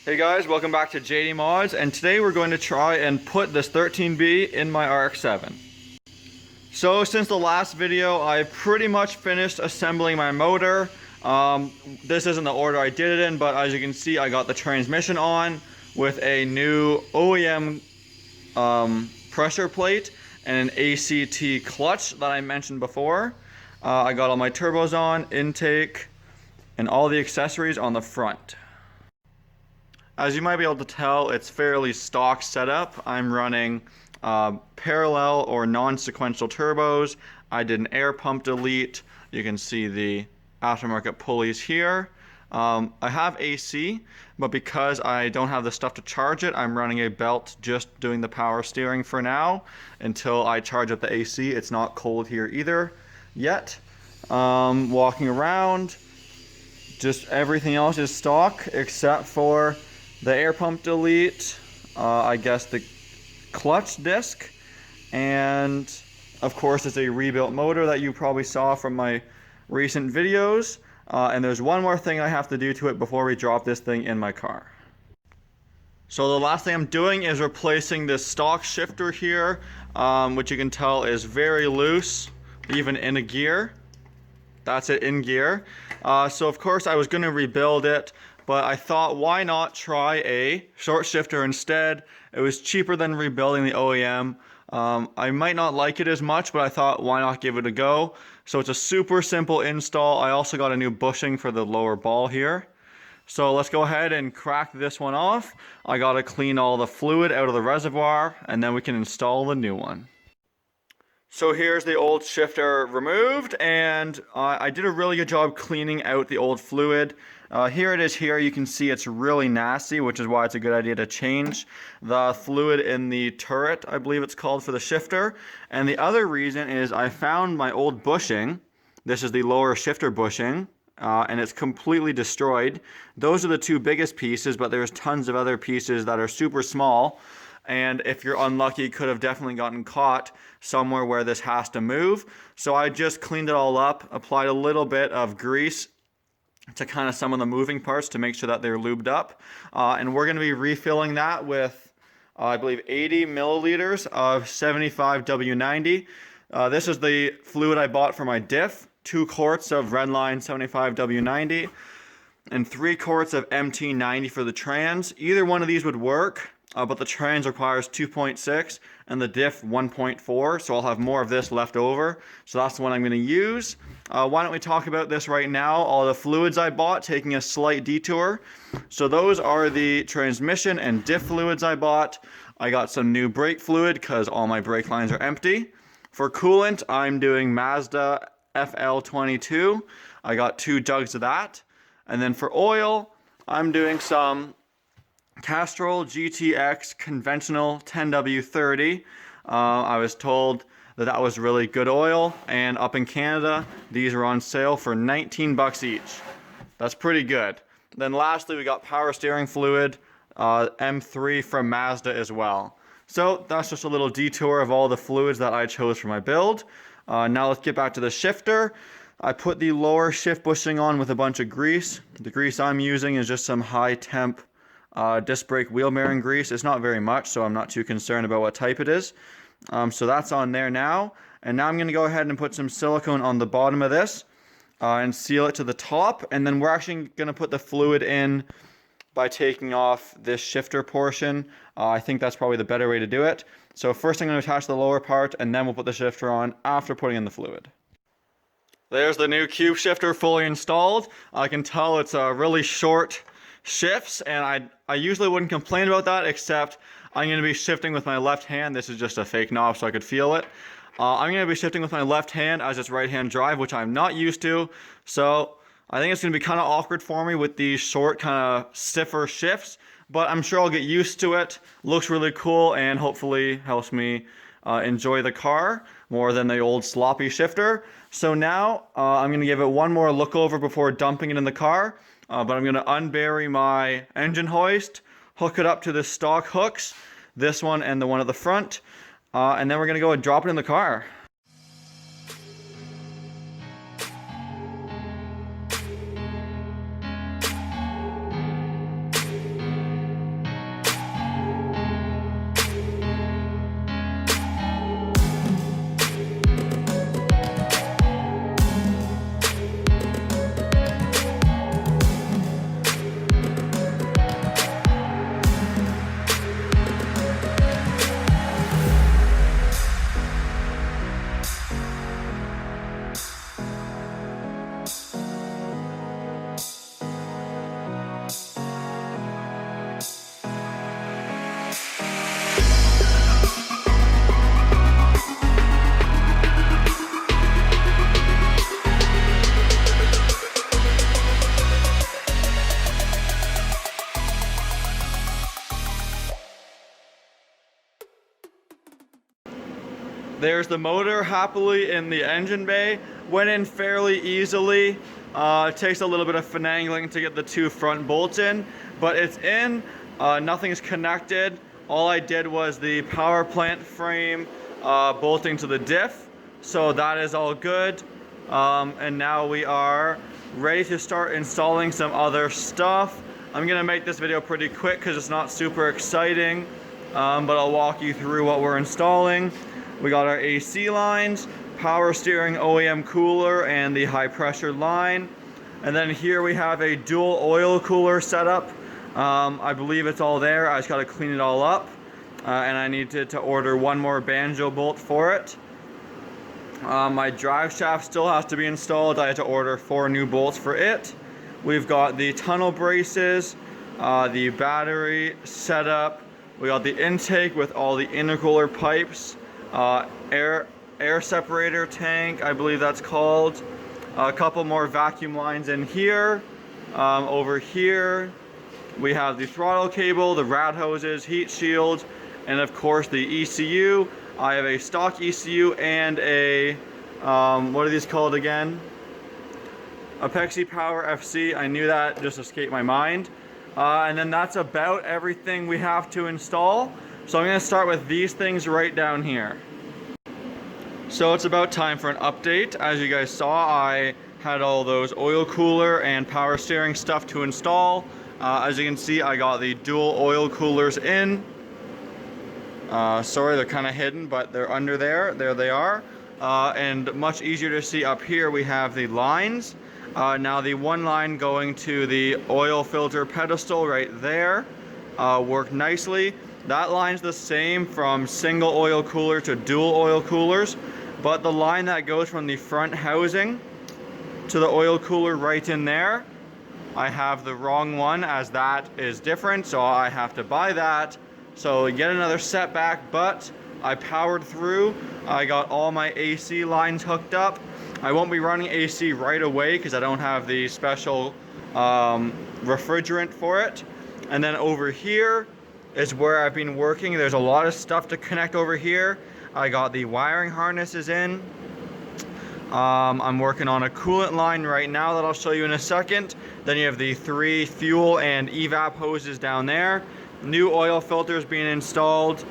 Hey guys, welcome back to JD Mods, and today we're going to try and put this 13B in my RX7. So since the last video, I pretty much finished assembling my motor. This isn't the order I did it in, but as you can see, I got the transmission on with a new OEM pressure plate and an ACT clutch that I mentioned before. I got all my turbos on, intake, and all the accessories on the front. As you might be able to tell, it's fairly stock setup. I'm running parallel or non-sequential turbos. I did an air pump delete. You can see the aftermarket pulleys here. I have AC, but because I don't have the stuff to charge it, I'm running a belt just doing the power steering for now until I charge up the AC. It's not cold here either yet. Walking around, just everything else is stock except for the air pump delete, I guess the clutch disc, and of course it's a rebuilt motor that you probably saw from my recent videos. And there's one more thing I have to do to it before we drop this thing in my car. So the last thing I'm doing is replacing this stock shifter here, which you can tell is very loose, even in a gear. That's it, in gear. So of course I was going to rebuild it, but I thought, why not try a short shifter instead? It was cheaper than rebuilding the OEM. I might not like it as much, but I thought, why not give it a go? So it's a super simple install. I also got a new bushing for the lower ball here. So let's go ahead and crack this one off. I gotta clean all the fluid out of the reservoir, and then we can install the new one. So here's the old shifter removed, and I did a really good job cleaning out the old fluid. Here it is here. You can see it's really nasty, which is why it's a good idea to change the fluid in the turret, I believe it's called, for the shifter. And the other reason is I found my old bushing. This is the lower shifter bushing, and it's completely destroyed. Those are the two biggest pieces, but there's tons of other pieces that are super small. And if you're unlucky, could have definitely gotten caught somewhere where this has to move. So I just cleaned it all up, applied a little bit of grease to kind of some of the moving parts to make sure that they're lubed up. And we're going to be refilling that with, I believe, 80 milliliters of 75 W90. This is the fluid I bought for my diff, 2 quarts of Redline 75 W90, and 3 quarts of MT90 for the trans. Either one of these would work. But the trans requires 2.6 and the diff 1.4, so I'll have more of this left over. So that's the one I'm going to use. Why don't we talk about this right now? All the fluids I bought, taking a slight detour. So those are the transmission and diff fluids I bought. I got some new brake fluid because all my brake lines are empty. For coolant, I'm doing Mazda FL22. I got 2 jugs of that. And then for oil, I'm doing some Castrol GTX conventional 10W30. I was told that that was really good oil, and up in Canada these are on sale for 19 bucks each. That's pretty good. Then lastly, we got power steering fluid, M3 from Mazda as well. So that's just a little detour of all the fluids that I chose for my build. Now let's get back to the shifter. I put the lower shift bushing on with a bunch of grease. The grease I'm using is just some high temp disc brake wheel bearing grease. It's not very much, so I'm not too concerned about what type it is. So that's on there now. And now I'm going to go ahead and put some silicone on the bottom of this and seal it to the top. And then we're actually going to put the fluid in by taking off this shifter portion. I think that's probably the better way to do it. So first I'm going to attach the lower part, and then we'll put the shifter on after putting in the fluid. There's the new cube shifter fully installed. I can tell it's a really short shifts, and I usually wouldn't complain about that, except I'm going to be shifting with my left hand. This is just a fake knob so I could feel it. I'm going to be shifting with my left hand as it's right hand drive, which I'm not used to, so I think it's going to be kind of awkward for me with these short, kind of stiffer shifts, but I'm sure I'll get used to it. Looks really cool, and hopefully helps me enjoy the car more than the old sloppy shifter. So now I'm going to give it one more look over before dumping it in the car. But I'm going to unbury my engine hoist, hook it up to the stock hooks, this one and the one at the front, and then we're going to go and drop it in the car. There's the motor happily in the engine bay. Went in fairly easily. It takes a little bit of finagling to get the 2 front bolts in, but it's in. Nothing's connected. All I did was the power plant frame bolting to the diff, so that is all good. And now we are ready to start installing some other stuff. I'm gonna make this video pretty quick because it's not super exciting, but I'll walk you through what we're installing. We got our AC lines, power steering OEM cooler, and the high pressure line. And then here we have a dual oil cooler setup. I believe it's all there. I just got to clean it all up. And I needed to order 1 more banjo bolt for it. My drive shaft still has to be installed. I had to order 4 new bolts for it. We've got the tunnel braces, the battery setup. We got the intake with all the intercooler pipes, air separator tank, I believe that's called. A couple more vacuum lines in here. Over here we have the throttle cable, the rad hoses, heat shield, and of course the ECU. I have a stock ECU and a what are these called again? A Pexi Power FC. I knew that, just escaped my mind. And then that's about everything we have to install. So I'm going to start with these things right down here. So it's about time for an update. As you guys saw, I had all those oil cooler and power steering stuff to install. As you can see, I got the dual oil coolers in. Sorry, they're kind of hidden, but they're under there. There they are. And much easier to see up here, we have the lines. Now the one line going to the oil filter pedestal right there worked nicely. That line's the same from single oil cooler to dual oil coolers, but the line that goes from the front housing to the oil cooler right in there, I have the wrong one, as that is different, so I have to buy that. So yet another setback, but I powered through. I got all my AC lines hooked up. I won't be running AC right away because I don't have the special refrigerant for it. And then over here is where I've been working. There's a lot of stuff to connect over here. I got the wiring harnesses in. I'm working on a coolant line right now that I'll show you in a second. Then you have the 3 fuel and evap hoses down there. New oil filters being installed.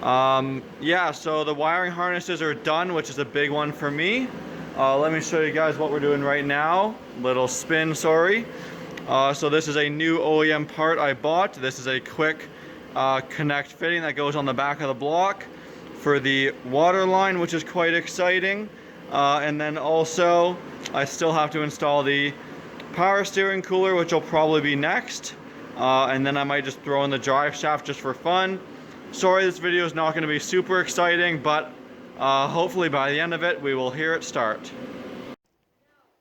Yeah, so the wiring harnesses are done, which is a big one for me. Let me show you guys what we're doing right now. Little spin, sorry. So this is a new OEM part I bought. This is a quick connect fitting that goes on the back of the block for the water line, which is quite exciting. And then also I still have to install the power steering cooler, which will probably be next. And then I might just throw in the drive shaft just for fun. Sorry, this video is not going to be super exciting, but hopefully by the end of it we will hear it start.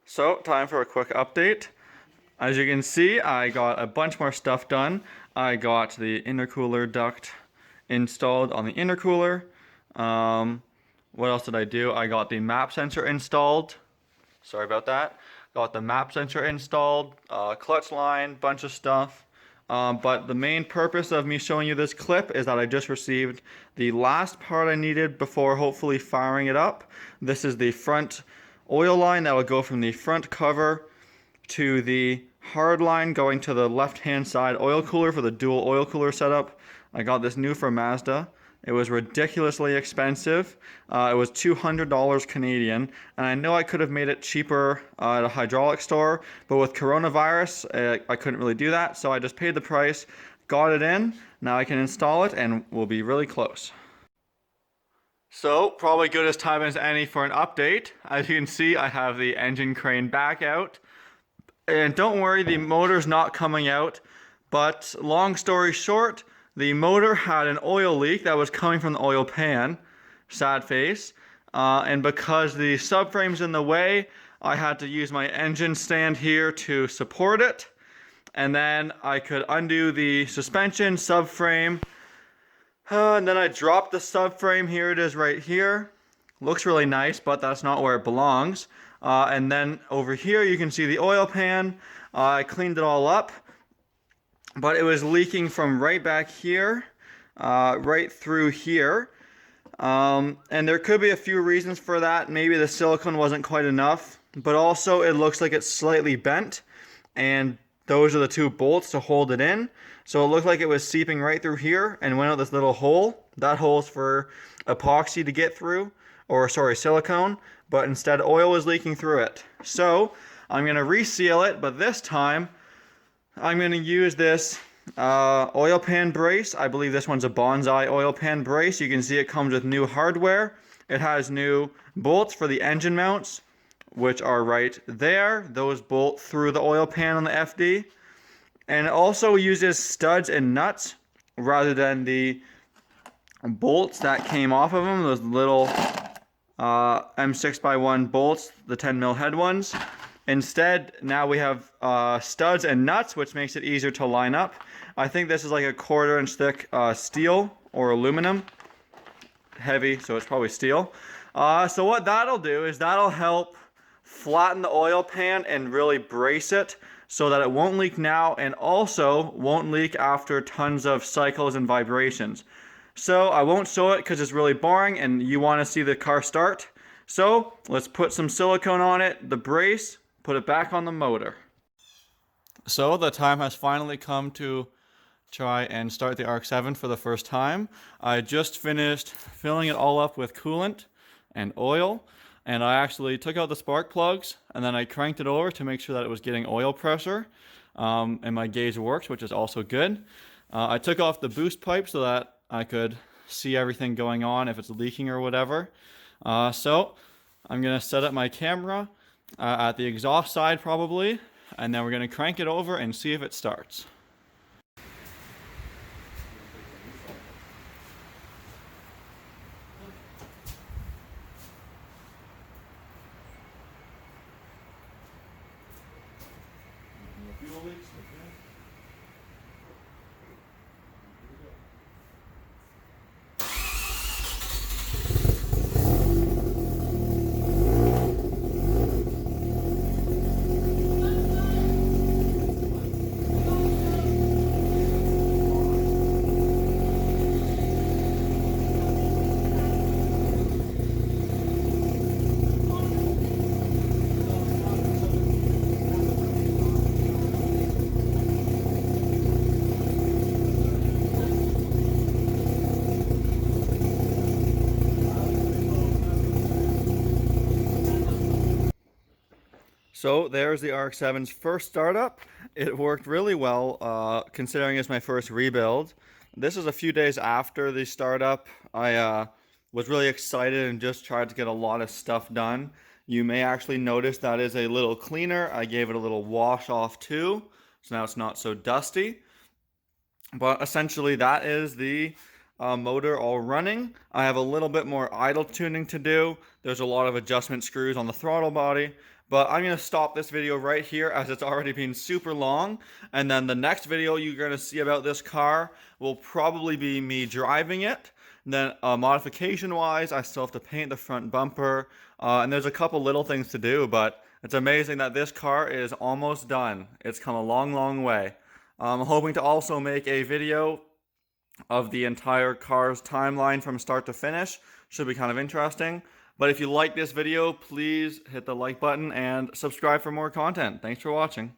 So time for a quick update. As you can see, I got a bunch more stuff done. I got the intercooler duct installed on the intercooler. What else did I do? I got the map sensor installed. Sorry about that. Got the map sensor installed, clutch line, bunch of stuff. But the main purpose of me showing you this clip is that I just received the last part I needed before hopefully firing it up. This is the front oil line that would go from the front cover to the hard line going to the left hand side oil cooler for the dual oil cooler setup. I got this new from Mazda. It was ridiculously expensive. It was $200 Canadian, and I know I could have made it cheaper at a hydraulic store, but with coronavirus, I couldn't really do that, so I just paid the price, got it in. Now I can install it, and we'll be really close. So, probably good as time as any for an update. As you can see, I have the engine crane back out. And don't worry, the motor's not coming out, but long story short, the motor had an oil leak that was coming from the oil pan, sad face, and because the subframe's in the way, I had to use my engine stand here to support it, and then I could undo the suspension subframe, and then I dropped the subframe. Here it is right here. Looks really nice, but that's not where it belongs. And then over here you can see the oil pan. I cleaned it all up, but it was leaking from right back here, right through here. And there could be a few reasons for that. Maybe the silicone wasn't quite enough, but also it looks like it's slightly bent, and those are the two bolts to hold it in. So it looked like it was seeping right through here and went out this little hole. That hole's for epoxy to get through, or sorry, silicone, but instead oil was leaking through it. So I'm going to reseal it, but this time I'm going to use this oil pan brace. I believe this one's a Bonsai oil pan brace. You can see it comes with new hardware. It has new bolts for the engine mounts, which are right there. Those bolt through the oil pan on the FD. And it also uses studs and nuts rather than the bolts that came off of them, those little M6x1 bolts, the 10 mil head ones. Instead, now we have studs and nuts, which makes it easier to line up. I think this is like a 1/4 inch thick steel or aluminum. Heavy, so it's probably steel. So what that'll do is that'll help flatten the oil pan and really brace it so that it won't leak now and also won't leak after tons of cycles and vibrations. So I won't show it because it's really boring and you want to see the car start. So let's put some silicone on it, the brace, put it back on the motor. So the time has finally come to try and start the RX7 for the first time. I just finished filling it all up with coolant and oil, and I actually took out the spark plugs and then I cranked it over to make sure that it was getting oil pressure, and my gauge worked, which is also good. I took off the boost pipe so that I could see everything going on if it's leaking or whatever. So I'm going to set up my camera at the exhaust side probably, and then we're going to crank it over and see if it starts. So there's the RX7's first startup. It worked really well, considering it's my first rebuild. This is a few days after the startup. I was really excited and just tried to get a lot of stuff done. You may actually notice that is a little cleaner. I gave it a little wash off too, so now it's not so dusty. But essentially that is the motor all running. I have a little bit more idle tuning to do. There's a lot of adjustment screws on the throttle body. But I'm going to stop this video right here as it's already been super long. And then the next video you're going to see about this car will probably be me driving it. And then modification-wise, I still have to paint the front bumper. And there's a couple little things to do, but it's amazing that this car is almost done. It's come a long, long way. I'm hoping to also make a video of the entire car's timeline from start to finish. Should be kind of interesting. But if you like this video, please hit the like button and subscribe for more content. Thanks for watching.